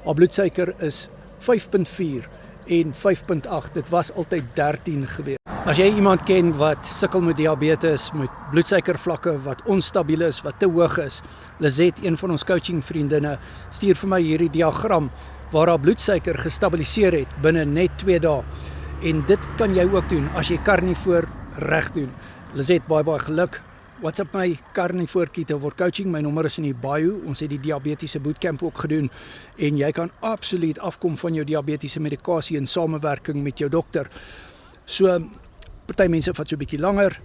Haar bloedsuiker is 5.4 en 5.8. Dit was altyd 13 gewees. As jy iemand ken wat sukkel met diabetes, met bloedsuikervlakke wat onstabiel is, wat te hoog is, Lizette, een van ons coaching vriendinne, stuur vir my hierdie diagram waar haar bloedsuiker gestabiliseer het binne net 2 dae. En dit kan jy ook doen as jy karnivoor reg doen. Lizette, baie geluk. WhatsApp my Carnivore Keto word coaching. My nommer is in die bio. Ons het die diabetiese bootcamp ook gedoen en jy kan absoluut afkom van jou diabetiese medikasie in samewerking met jou dokter. So party mense vat so 'n bietjie langer,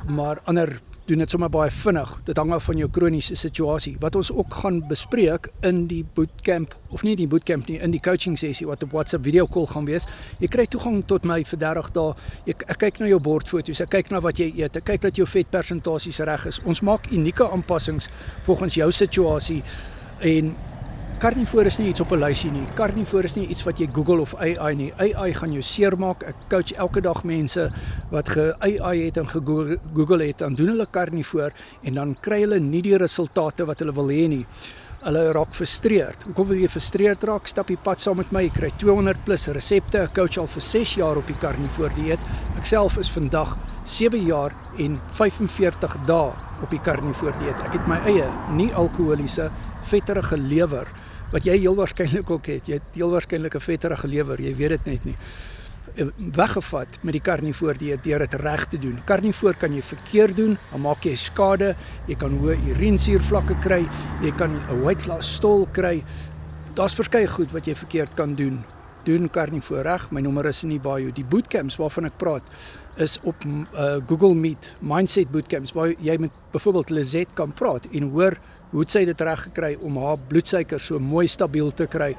maar ander doen dit sommer baie vinnig. Dit hang af van jou kroniese situasie. Wat ons ook gaan bespreek in die bootcamp, of nie die bootcamp nie, in die coaching sessie wat op WhatsApp video call gaan wees. Jy kry toegang tot my vir 30 dae. Ek kyk na jou bordfoto's, ek kyk na wat jy eet, ek kyk dat jou vetpersentasies reg is. Ons maak unieke aanpassings volgens jou situasie en Carnivore is nie iets op 'n lysie nie. Carnivore is nie iets wat jy Google of AI nie. AI gaan jou seermaak. Ek coach elke dag mense wat ge-AI het en ge-Google het, dan doen hulle carnivore en dan kry hulle nie die resultate wat hulle wil hê nie. Hulle raak frustreerd. Hoekom wil jy frustreerd raak? Stap die pad saam met my. Jy kry 200 plus resepte. Ek coach al vir 6 jaar op die carnivore dieet. Ek self is vandag 7 jaar en 45 dae op die carnivore dieet. Ek het my eie nie-alkoholiese vetterige lewer wat jy heel waarskynlik ook het. Jy het heel waarskynlik 'n vetterige lewer, jy weet dit net nie. Weggevat met die carnivore dieet deur dit reg te doen. Carnivore kan jy verkeerd doen, dan maak jy skade, jy kan hoë urinesuurvlakke kry, jy kan 'n weight loss stol kry. Daar's verskeie goed wat jy verkeerd kan doen. Doen carnivore reg. My nommer is in die bio. Die bootcamps waarvan ek praat is op Google Meet, Mindset Bootcamps, waar jy met byvoorbeeld Lizette kan praat en hoor hoe sy dit reg gekry om haar bloedsuiker so mooi stabiel te kry,